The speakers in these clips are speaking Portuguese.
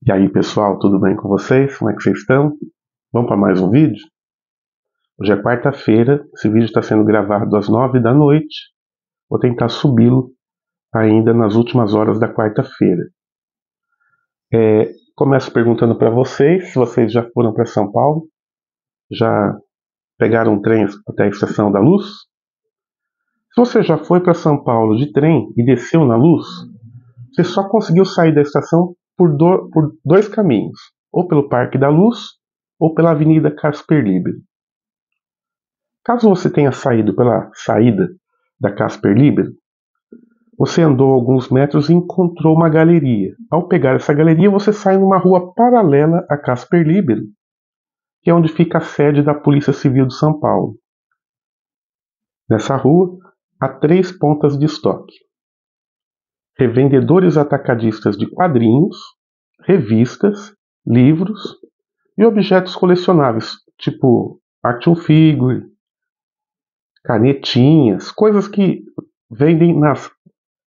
E aí, pessoal, tudo bem com vocês? Como é que vocês estão? Vamos para mais um vídeo? Hoje é quarta-feira, esse vídeo está sendo gravado às 9 da noite. Vou tentar subi-lo ainda nas últimas horas da quarta-feira. Começo perguntando para vocês se vocês já foram para São Paulo, já pegaram um trem até a Estação da Luz. Se você já foi para São Paulo de trem e desceu na Luz, você só conseguiu sair da estação por dois caminhos, ou pelo Parque da Luz ou pela Avenida Casper Libero. Caso você tenha saído pela saída da Casper Libero, você andou alguns metros e encontrou uma galeria. Ao pegar essa galeria, você sai numa rua paralela à Casper Libero, que é onde fica a sede da Polícia Civil de São Paulo. Nessa rua, há 3 pontas de estoque: revendedores atacadistas de quadrinhos, revistas, livros e objetos colecionáveis, tipo action figure, canetinhas, coisas que vendem nas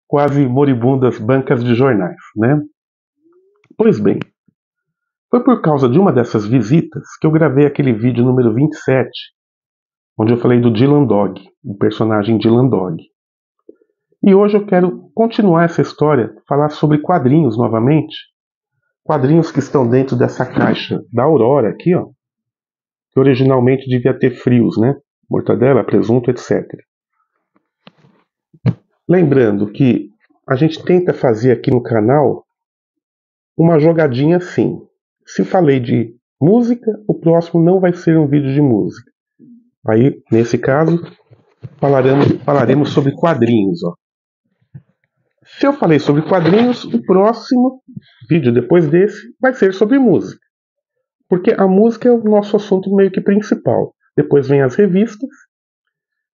quase moribundas bancas de jornais, né? Pois bem, foi por causa de uma dessas visitas que eu gravei aquele vídeo número 27, onde eu falei do Dylan Dog, o personagem Dylan Dog. E hoje eu quero continuar essa história, falar sobre quadrinhos novamente, quadrinhos que estão dentro dessa caixa da Aurora aqui, ó, que originalmente devia ter frios, né? Mortadela, presunto, etc. Lembrando que a gente tenta fazer aqui no canal uma jogadinha assim. Se falei de música, o próximo não vai ser um vídeo de música. Aí, nesse caso, falaremos sobre quadrinhos. Ó. Se eu falei sobre quadrinhos, o próximo vídeo depois desse vai ser sobre música. Porque a música é o nosso assunto meio que principal. Depois vem as revistas,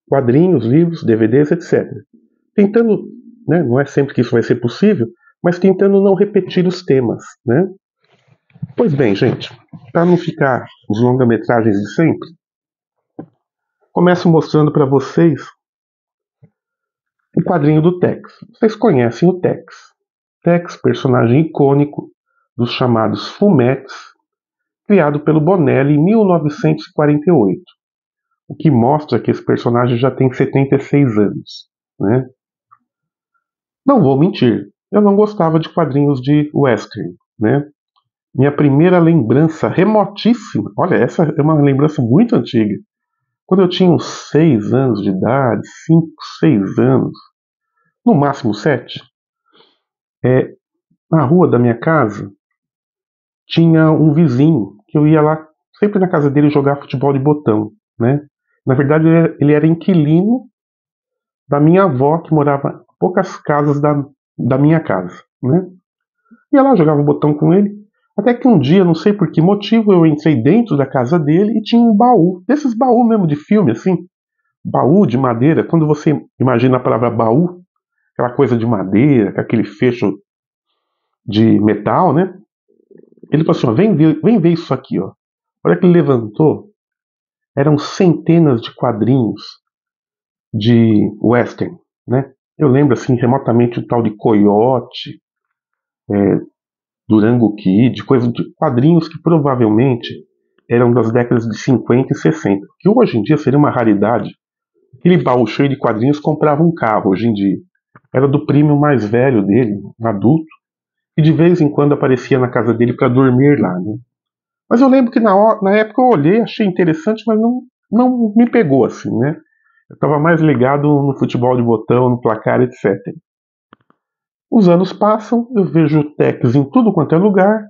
quadrinhos, livros, DVDs, etc. Tentando, né, não é sempre que isso vai ser possível, mas tentando não repetir os temas, né? Pois bem, gente, para não ficar os longa-metragens de sempre, começo mostrando para vocês o quadrinho do Tex. Vocês conhecem o Tex. Tex, personagem icônico dos chamados fumettes, criado pelo Bonelli em 1948. O que mostra que esse personagem já tem 76 anos, né? Não vou mentir, eu não gostava de quadrinhos de western, né? Minha primeira lembrança remotíssima, olha, essa é uma lembrança muito antiga. Quando eu tinha uns 6 anos de idade, 5, 6 anos, no máximo 7, na rua da minha casa, tinha um vizinho que eu ia lá sempre na casa dele jogar futebol de botão, né? Na verdade, ele era inquilino da minha avó, que morava a poucas casas da minha casa, né? Ia lá, jogava botão com ele. Até que um dia, não sei por que motivo, eu entrei dentro da casa dele e tinha um baú. Desses baú mesmo de filme, assim. Baú de madeira. Quando você imagina a palavra baú, aquela coisa de madeira, com aquele fecho de metal, né? Ele falou assim, ó, vem ver isso aqui, ó. A hora que ele levantou, eram centenas de quadrinhos de western, né? Eu lembro, assim, remotamente o tal de Coyote, Durango Kid, coisas de quadrinhos que provavelmente eram das décadas de 50 e 60, que hoje em dia seria uma raridade. Aquele baú cheio de quadrinhos comprava um carro hoje em dia. Era do primo mais velho dele, um adulto, e de vez em quando aparecia na casa dele para dormir lá, né? Mas eu lembro que na época eu olhei, achei interessante, mas não me pegou assim, né? Eu estava mais ligado no futebol de botão, no placar, etc. Os anos passam, eu vejo Tex em tudo quanto é lugar,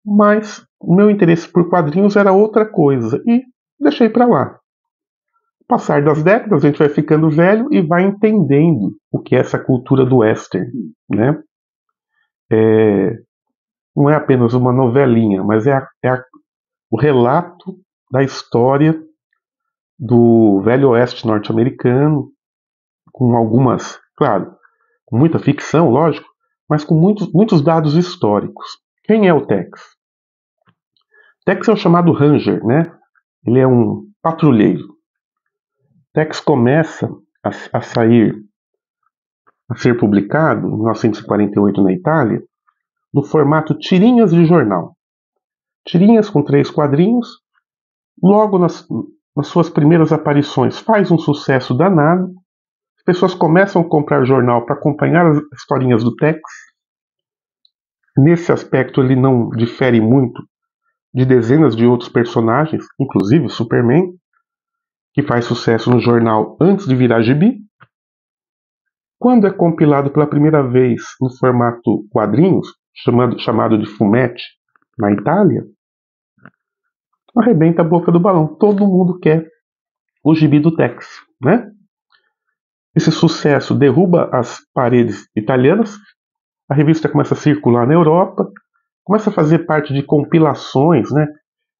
mas o meu interesse por quadrinhos era outra coisa e deixei para lá. Passar das décadas, a gente vai ficando velho e vai entendendo o que é essa cultura do western, né? Não é apenas uma novelinha, mas o relato da história do velho oeste norte-americano, com algumas, claro, com muita ficção, lógico, mas com muitos dados históricos. Quem é o Tex? Tex é o chamado Ranger, né? Ele é um patrulheiro. Tex começa a sair, a ser publicado em 1948 na Itália, no formato tirinhas de jornal. Tirinhas com 3 quadrinhos. Logo nas suas primeiras aparições faz um sucesso danado. As pessoas começam a comprar jornal para acompanhar as historinhas do Tex. Nesse aspecto ele não difere muito de dezenas de outros personagens, inclusive Superman, que faz sucesso no jornal antes de virar gibi. Quando é compilado pela primeira vez no formato quadrinhos, chamado de fumetti, na Itália, arrebenta a boca do balão. Todo mundo quer o gibi do Tex, né? Esse sucesso derruba as paredes italianas, a revista começa a circular na Europa, começa a fazer parte de compilações, né?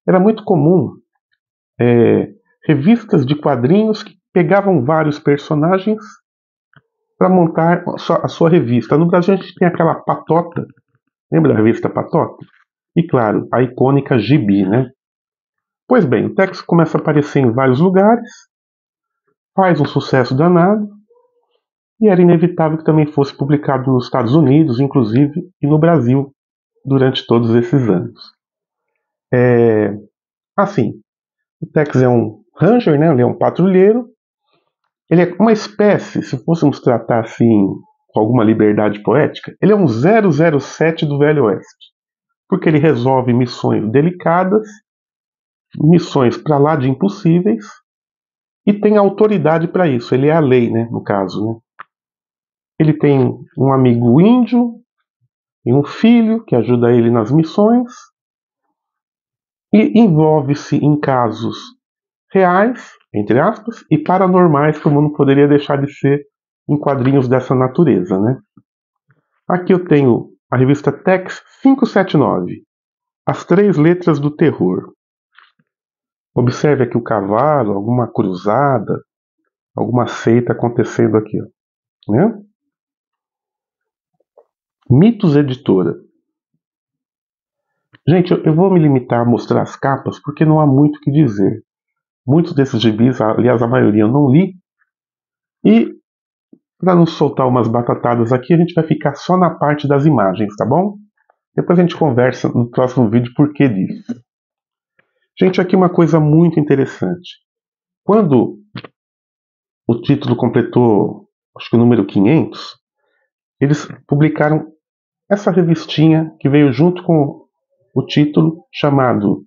Era muito comum revistas de quadrinhos que pegavam vários personagens para montar a sua revista. No Brasil a gente tem aquela Patota, lembra da revista Patota? E claro, a icônica Gibi, né? Pois bem, o Tex começa a aparecer em vários lugares, faz um sucesso danado, e era inevitável que também fosse publicado nos Estados Unidos, inclusive, e no Brasil, durante todos esses anos. Assim, o Tex é um ranger, né? Ele é um patrulheiro. Ele é uma espécie, se fôssemos tratar assim, com alguma liberdade poética, ele é um 007 do Velho Oeste. Porque ele resolve missões delicadas, missões para lá de impossíveis, e tem autoridade para isso. Ele é a lei, né, no caso. Né? Ele tem um amigo índio e um filho que ajuda ele nas missões, e envolve-se em casos reais, entre aspas, e paranormais, como não poderia deixar de ser em quadrinhos dessa natureza, né? Aqui eu tenho a revista Tex 579, As 3 Letras do Terror. Observe aqui o cavalo, alguma cruzada, alguma seita acontecendo aqui, né? Mitos Editora. Gente, eu vou me limitar a mostrar as capas porque não há muito o que dizer. Muitos desses gibis, aliás, a maioria eu não li. E para não soltar umas batatadas aqui, a gente vai ficar só na parte das imagens, tá bom? Depois a gente conversa no próximo vídeo por que disso. Gente, aqui uma coisa muito interessante. Quando o título completou, acho que o número 500, eles publicaram essa revistinha que veio junto com o título, chamado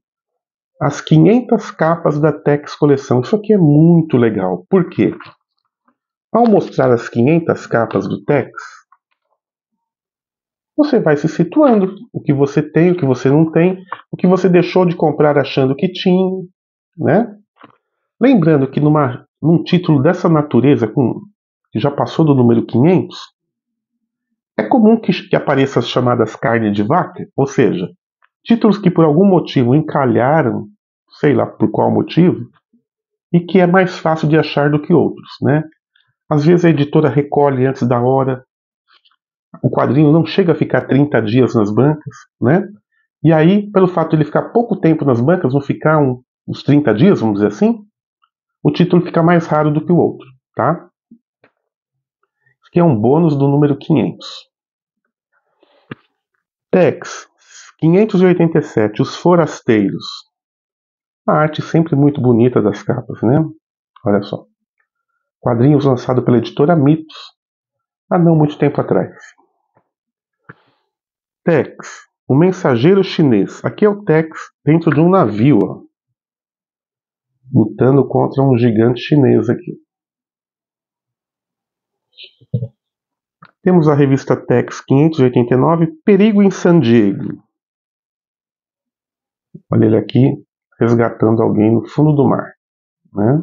As 500 Capas da Tex Coleção. Isso aqui é muito legal. Por quê? Ao mostrar as 500 capas do Tex, você vai se situando. O que você tem, o que você não tem, o que você deixou de comprar achando que tinha, né? Lembrando que num título dessa natureza, que já passou do número 500, é comum que apareça as chamadas carne de vaca, ou seja, títulos que por algum motivo encalharam, sei lá por qual motivo, e que é mais fácil de achar do que outros, né? Às vezes a editora recolhe antes da hora, o quadrinho não chega a ficar 30 dias nas bancas, né? E aí, pelo fato de ele ficar pouco tempo nas bancas, não ficar uns 30 dias, vamos dizer assim, o título fica mais raro do que o outro, tá? Isso aqui é um bônus do número 500. Tex 587, Os Forasteiros. A arte sempre muito bonita das capas, né? Olha só. Quadrinhos lançado pela editora Mitos há não muito tempo atrás. Tex, o mensageiro chinês. Aqui é o Tex dentro de um navio, ó, lutando contra um gigante chinês aqui. Temos a revista Tex 589, Perigo em San Diego. Olha ele aqui resgatando alguém no fundo do mar, né?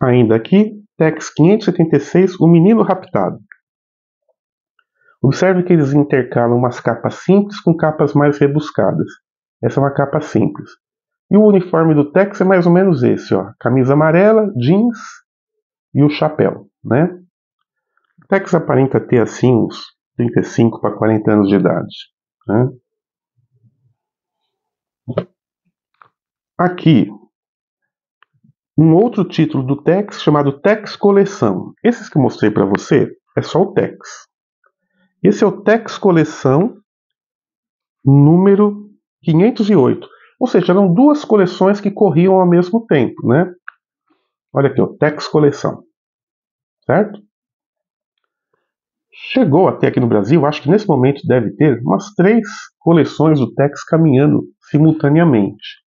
Ainda aqui, Tex 576, O Menino Raptado. Observe que eles intercalam umas capas simples com capas mais rebuscadas. Essa é uma capa simples. E o uniforme do Tex é mais ou menos esse, ó. Camisa amarela, jeans e o chapéu, né? O Tex aparenta ter assim uns 35 para 40 anos de idade, né? Aqui, um outro título do Tex chamado Tex Coleção. Esses que eu mostrei para você é só o Tex. Esse é o Tex Coleção número 508. Ou seja, eram duas coleções que corriam ao mesmo tempo, né? Olha aqui, o Tex Coleção. Certo? Chegou até aqui no Brasil, acho que nesse momento deve ter umas 3 coleções do Tex caminhando simultaneamente.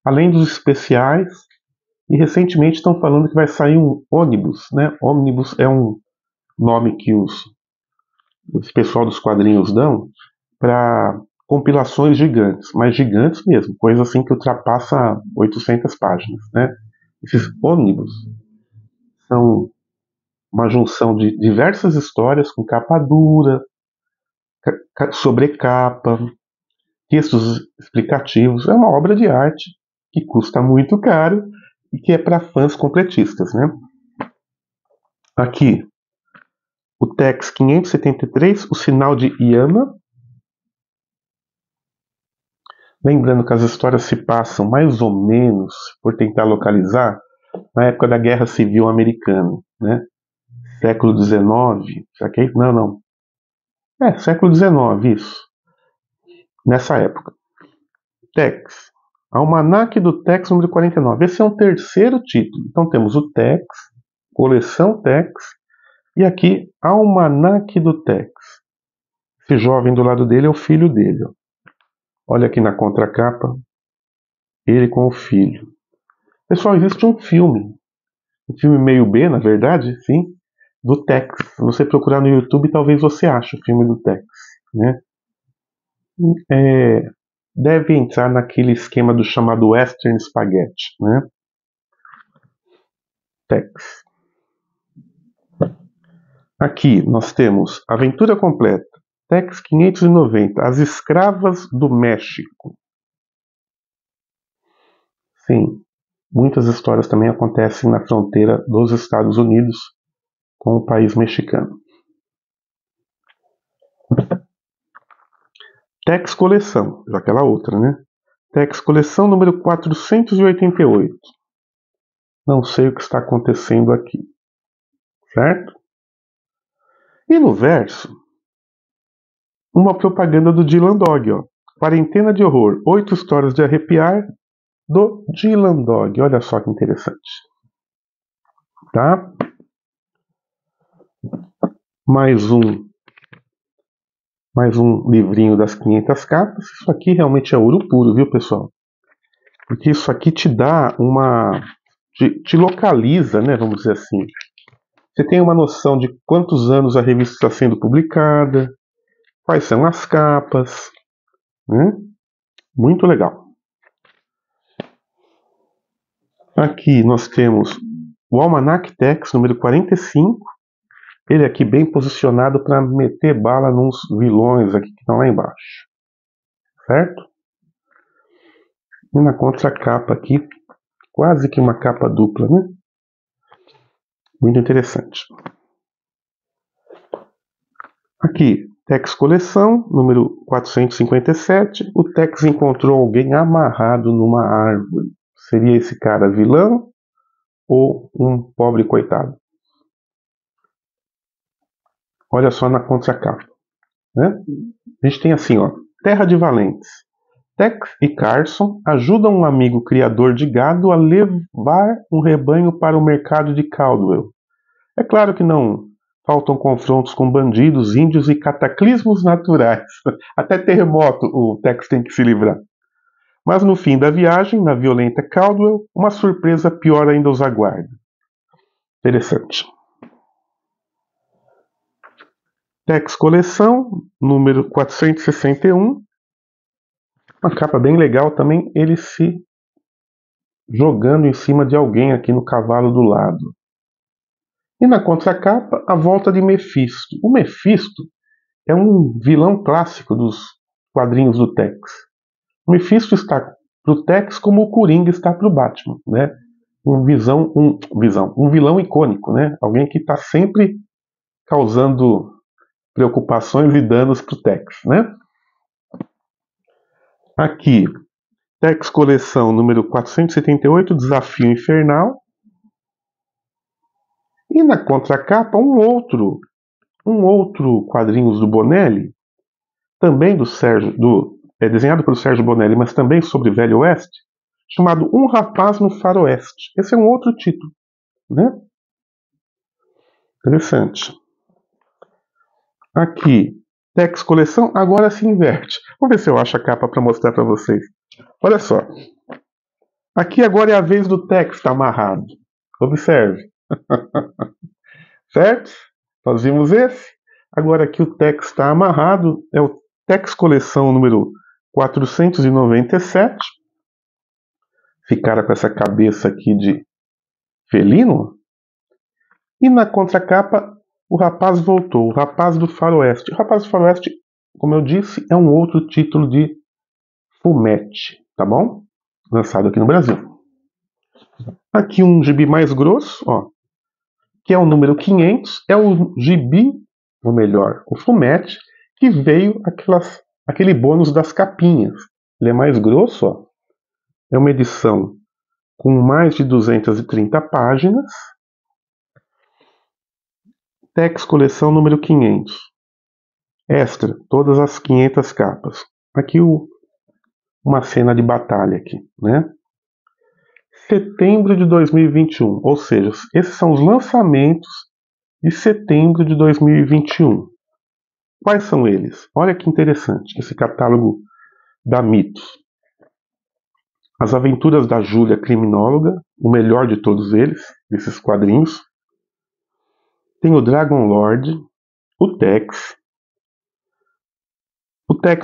Além dos especiais, e recentemente estão falando que vai sair um ônibus, né? Ônibus é um nome que os pessoal dos quadrinhos dão para compilações gigantes, mas gigantes mesmo, coisa assim que ultrapassa 800 páginas, né? Esses ônibus são uma junção de diversas histórias com capa dura, sobrecapa, textos explicativos. É uma obra de arte que custa muito caro e que é para fãs completistas, né? Aqui, o Tex 573, o sinal de Yama. Lembrando que as histórias se passam mais ou menos, por tentar localizar, na época da Guerra Civil Americana, né? Século XIX, não. Século XIX, isso. Nessa época. Tex. Almanaque do Tex número 49. Esse é um terceiro título. Então temos o Tex, Coleção Tex, e aqui Almanaque do Tex. Esse jovem do lado dele é o filho dele. Ó. Olha aqui na contracapa, ele com o filho. Pessoal, existe um filme meio B, na verdade, sim, do Tex. Se você procurar no YouTube, talvez você ache o filme do Tex, né? Deve entrar naquele esquema do chamado Western Spaghetti, né? Tex. Aqui nós temos Aventura Completa, Tex 590, As Escravas do México. Sim, muitas histórias também acontecem na fronteira dos Estados Unidos com o país mexicano. Tex Coleção, já aquela outra, né? Tex Coleção número 488. Não sei o que está acontecendo aqui. Certo? E no verso, uma propaganda do Dylan Dog, ó. Quarentena de Horror, 8 histórias de arrepiar do Dylan Dog. Olha só que interessante. Tá? Mais um livrinho das 500 capas. Isso aqui realmente é ouro puro, viu, pessoal? Porque isso aqui te dá te localiza, né, vamos dizer assim. Você tem uma noção de quantos anos a revista está sendo publicada, quais são as capas, né? Muito legal. Aqui nós temos o Almanac Tex número 45. Ele aqui bem posicionado para meter bala nos vilões aqui que estão lá embaixo. Certo? E na contracapa aqui, quase que uma capa dupla, né? Muito interessante. Aqui, Tex Coleção, número 457. O Tex encontrou alguém amarrado numa árvore. Seria esse cara vilão ou um pobre coitado? Olha só na contracapa. Né? A gente tem assim, ó, Terra de Valentes. Tex e Carson ajudam um amigo criador de gado a levar um rebanho para o mercado de Caldwell. É claro que não faltam confrontos com bandidos, índios e cataclismos naturais. Até terremoto o Tex tem que se livrar. Mas no fim da viagem, na violenta Caldwell, uma surpresa pior ainda os aguarda. Interessante. Tex Coleção, número 461. Uma capa bem legal também, ele se jogando em cima de alguém aqui no cavalo do lado. E na contracapa, a volta de Mephisto. O Mephisto é um vilão clássico dos quadrinhos do Tex. O Mephisto está para o Tex como o Coringa está para o Batman, né? Um vilão icônico, né? Alguém que está sempre causando preocupações e danos para o Tex, né? Aqui, Tex Coleção número 478, Desafio Infernal. E na contracapa, um outro um outro quadrinhos do Bonelli, também desenhado pelo Sérgio Bonelli, mas também sobre Velho Oeste, chamado Um Rapaz no Faroeste. Esse é um outro título, né? Interessante. Aqui, Tex Coleção, agora se inverte. Vamos ver se eu acho a capa para mostrar para vocês. Olha só. Aqui agora é a vez do Tex estar amarrado. Observe. Certo? Nós vimos esse. Agora aqui o Tex está amarrado. É o Tex Coleção número 497. Ficaram com essa cabeça aqui de felino. E na contracapa, o rapaz voltou. O rapaz do Faroeste. O rapaz do Faroeste, como eu disse, é um outro título de Fumetti, tá bom? Lançado aqui no Brasil. Aqui um gibi mais grosso, ó, que é o número 500, é o gibi, ou melhor, o Fumetti, que veio aquele bônus das capinhas. Ele é mais grosso, ó. É uma edição com mais de 230 páginas. Tex Coleção número 500. Extra, todas as 500 capas. Aqui uma cena de batalha aqui, né? Setembro de 2021, ou seja, esses são os lançamentos de setembro de 2021. Quais são eles? Olha que interessante esse catálogo da Mitos. As Aventuras da Júlia Criminóloga, o melhor de todos eles, desses quadrinhos. Tem o Dragon Lord, o Tex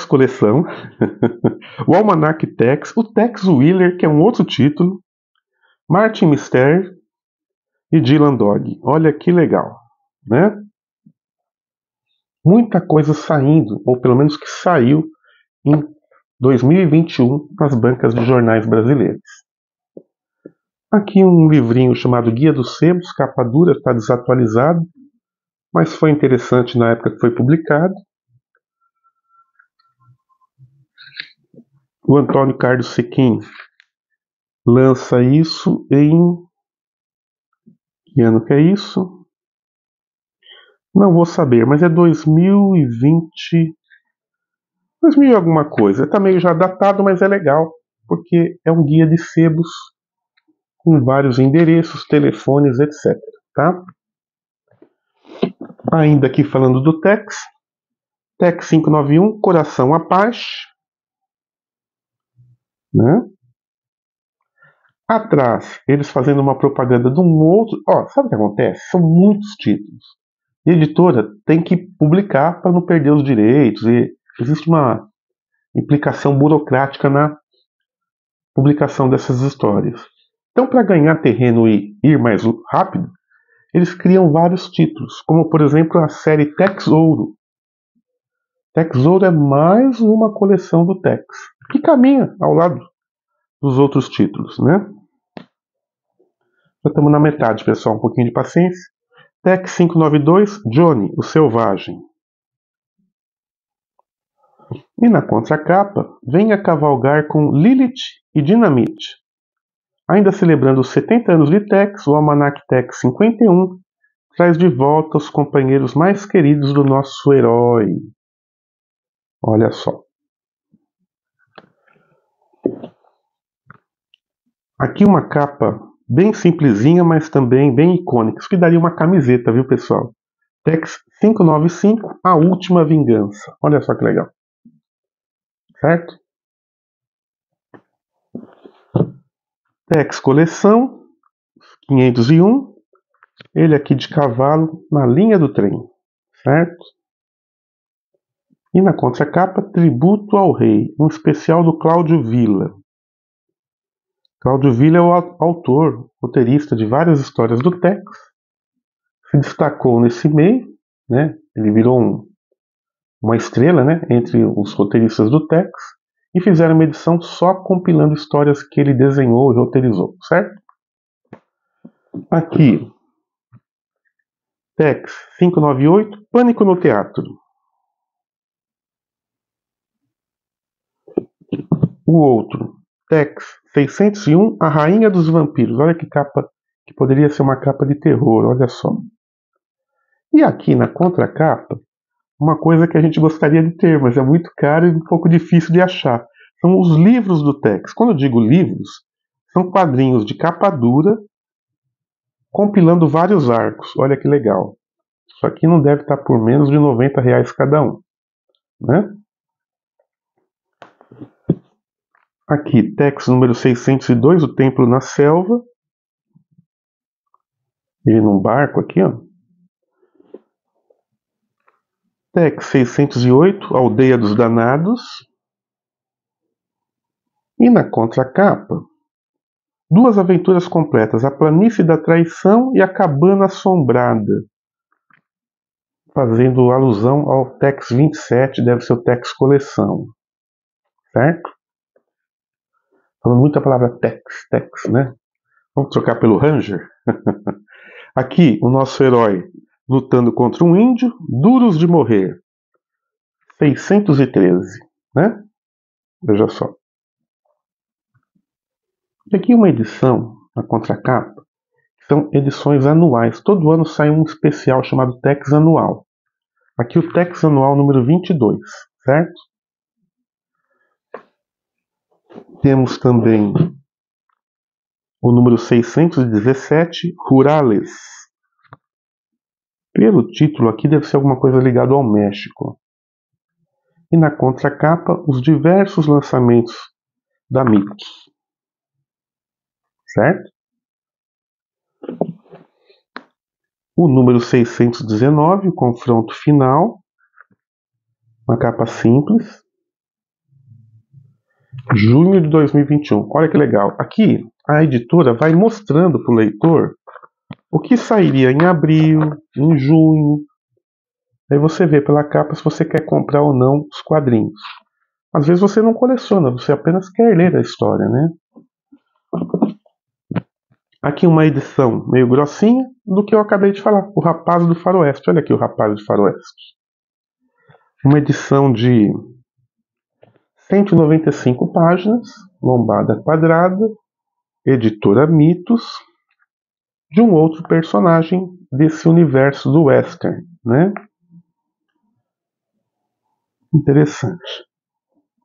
Coleção, o Almanac Tex, o Tex Wheeler, que é um outro título, Martin Mystery e Dylan Dog. Olha que legal, né? Muita coisa saindo, ou pelo menos que saiu em 2021 nas bancas de jornais brasileiros. Aqui um livrinho chamado Guia dos Sebos, capa dura, está desatualizado, mas foi interessante na época que foi publicado. O Antônio Carlos Sequin lança isso em... Que ano que é isso? Não vou saber, mas é 2020... 2000 e alguma coisa. Está meio já datado, mas é legal, porque é um guia de sebos com vários endereços, telefones, etc. Tá? Ainda aqui falando do Tex 591, Coração Apache, né? Atrás, eles fazendo uma propaganda de um outro... Ó, sabe o que acontece? São muitos títulos. E a editora tem que publicar para não perder os direitos. E existe uma implicação burocrática na publicação dessas histórias. Então, para ganhar terreno e ir mais rápido, eles criam vários títulos, como por exemplo a série Tex Ouro. Tex Ouro é mais uma coleção do Tex, que caminha ao lado dos outros títulos, né? Já estamos na metade, pessoal, um pouquinho de paciência. Tex 592, Johnny, o Selvagem. E na contracapa, venha cavalgar com Lilith e Dinamite. Ainda celebrando os 70 anos de Tex, o Almanac Tex 51 traz de volta os companheiros mais queridos do nosso herói. Olha só. Aqui uma capa bem simplesinha, mas também bem icônica. Isso que daria uma camiseta, viu, pessoal? Tex 595, A Última Vingança. Olha só que legal. Certo? Tex Coleção 501. Ele aqui de cavalo na linha do trem. Certo? E na contracapa, Tributo ao Rei, um especial do Cláudio Villa. Cláudio Villa é o autor, roteirista de várias histórias do Tex. Se destacou nesse meio, né? Ele virou uma estrela, né, entre os roteiristas do Tex, e fizeram uma edição só compilando histórias que ele desenhou e roteirizou, certo? Aqui, Tex 598, Pânico no Teatro. O outro, Tex 601, A Rainha dos Vampiros. Olha que capa, que poderia ser uma capa de terror, olha só. E aqui na contracapa, uma coisa que a gente gostaria de ter, mas é muito caro e um pouco difícil de achar. São os livros do Tex. Quando eu digo livros, são quadrinhos de capa dura, compilando vários arcos. Olha que legal. Isso aqui não deve estar por menos de R$ 90 cada um, né? Aqui, Tex número 602, o Templo na Selva. Ele num barco aqui, ó. Tex 608, Aldeia dos Danados. E na contracapa, duas aventuras completas, A Planície da Traição e A Cabana Assombrada, fazendo alusão ao Tex 27, deve ser o Tex Coleção, certo? Falando muito a palavra Tex, né? Vamos trocar pelo Ranger? Aqui, o nosso herói lutando contra um índio, Duros de Morrer, 613, né? Veja só. E aqui uma edição, na contracapa, são edições anuais. Todo ano sai um especial chamado Tex Anual. Aqui o Tex Anual número 22, certo? Temos também o número 617, Rurales. Pelo título aqui deve ser alguma coisa ligada ao México. E na contracapa, os diversos lançamentos da Mitos. Certo? O número 619, o confronto final. Uma capa simples. Junho de 2021. Olha que legal. Aqui a editora vai mostrando para o leitor o que sairia em abril, em junho. Aí você vê pela capa se você quer comprar ou não os quadrinhos. Às vezes você não coleciona, você apenas quer ler a história, né? Aqui uma edição meio grossinha do que eu acabei de falar, O Rapaz do Faroeste. Olha aqui o Rapaz do Faroeste. Uma edição de 195 páginas, lombada quadrada, editora Mitos, de um outro personagem desse universo do western, né? Interessante.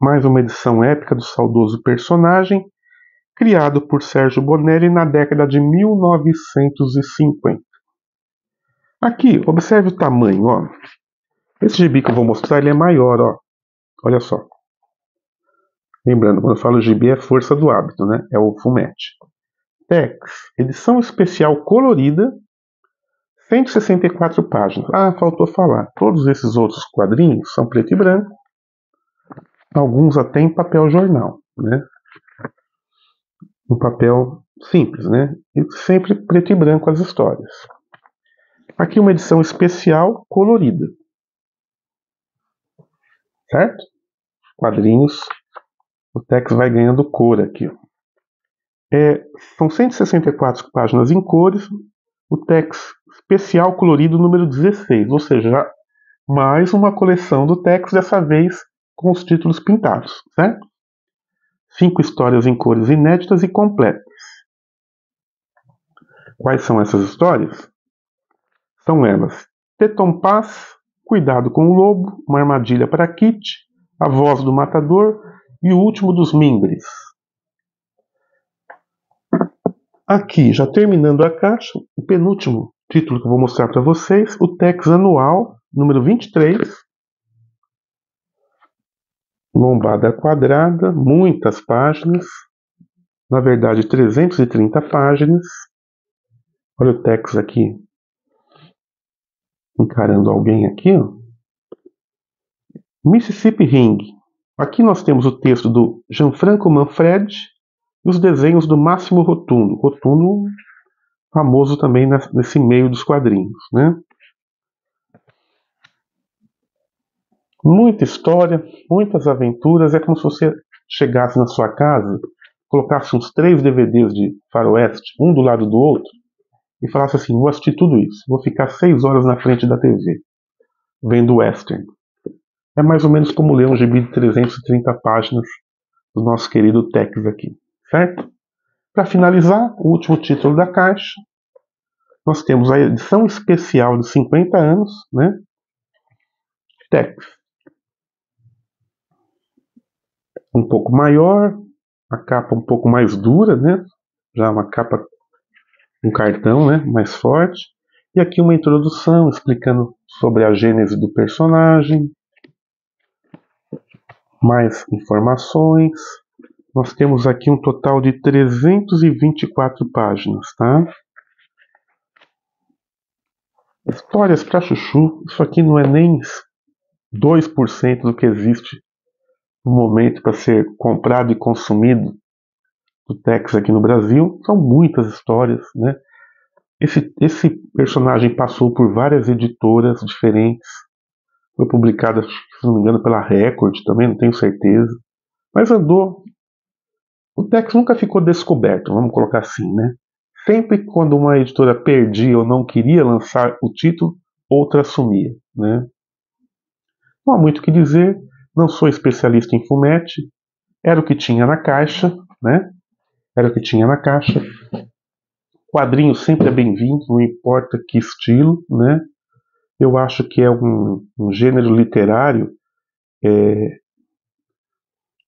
Mais uma edição épica do saudoso personagem, criado por Sérgio Bonelli na década de 1950. Aqui, observe o tamanho, ó. Esse gibi que eu vou mostrar, ele é maior, ó. Olha só. Lembrando, quando eu falo gibi é força do hábito, né? É o Fumete. Tex, edição especial colorida, 164 páginas. Ah, faltou falar. Todos esses outros quadrinhos são preto e branco. Alguns até em papel jornal, né? Um papel simples, né? E sempre preto e branco as histórias. Aqui uma edição especial colorida. Certo? Quadrinhos. O Tex vai ganhando cor aqui. Ó. São 164 páginas em cores. O Tex especial colorido número 16. Ou seja, mais uma coleção do Tex, dessa vez com os títulos pintados. Certo? 5 histórias em cores inéditas e completas. Quais são essas histórias? São elas: Teton Paz, Cuidado com o Lobo, Uma Armadilha para Kit, A Voz do Matador e O Último dos Mimbres. Aqui, já terminando a caixa, o penúltimo título que eu vou mostrar para vocês, o Tex Anual, número 23. Lombada quadrada, muitas páginas, na verdade 330 páginas. Olha o Tex aqui, encarando alguém aqui, ó. Mississippi Ring. Aqui nós temos o texto do Gianfranco Manfredi e os desenhos do Máximo Rotundo. Rotundo, famoso também nesse meio dos quadrinhos, né? Muita história, muitas aventuras. É como se você chegasse na sua casa, colocasse uns 3 DVDs de faroeste, um do lado do outro, e falasse assim: vou assistir tudo isso, vou ficar 6 horas na frente da TV, vendo western. É mais ou menos como ler um gibi de 330 páginas do nosso querido Tex aqui, certo? Para finalizar, o último título da caixa, nós temos a edição especial de 50 anos, né? Tex. Um pouco maior, a capa um pouco mais dura, né? Já uma capa, um cartão, né? Mais forte. E aqui uma introdução explicando sobre a gênese do personagem, mais informações. Nós temos aqui um total de 324 páginas, tá? Histórias para chuchu, isso aqui não é nem 2% do que existe no momento para ser comprado e consumido do Tex aqui no Brasil. São muitas histórias, né? Esse personagem passou por várias editoras diferentes. Foi publicado, se não me engano, pela Record, também não tenho certeza. Mas andou. O Tex nunca ficou descoberto, vamos colocar assim, né? Sempre quando uma editora perdia ou não queria lançar o título, outra assumia, né? Não há muito o que dizer, não sou especialista em fumete, era o que tinha na caixa, né? Era o que tinha na caixa. Quadrinho sempre é bem-vindo, não importa que estilo, né? Eu acho que é um gênero literário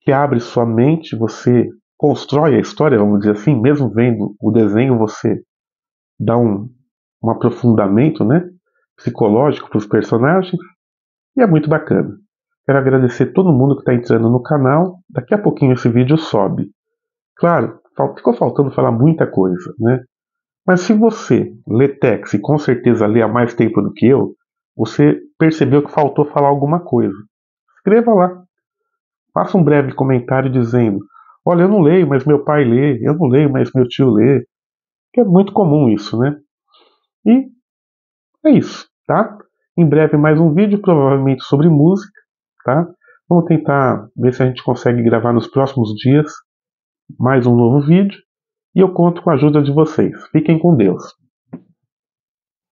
que abre sua mente, você constrói a história, vamos dizer assim, mesmo vendo o desenho, você dá um aprofundamento, né, psicológico para os personagens, e é muito bacana. Quero agradecer todo mundo que está entrando no canal. Daqui a pouquinho esse vídeo sobe. Claro, ficou faltando falar muita coisa, né? Mas se você lê Tex e com certeza lê há mais tempo do que eu, você percebeu que faltou falar alguma coisa. Escreva lá. Faça um breve comentário dizendo: olha, eu não leio, mas meu pai lê. Eu não leio, mas meu tio lê. Que é muito comum isso, né? E é isso, tá? Em breve mais um vídeo, provavelmente sobre música, tá? Vamos tentar ver se a gente consegue gravar nos próximos dias mais um novo vídeo. E eu conto com a ajuda de vocês. Fiquem com Deus.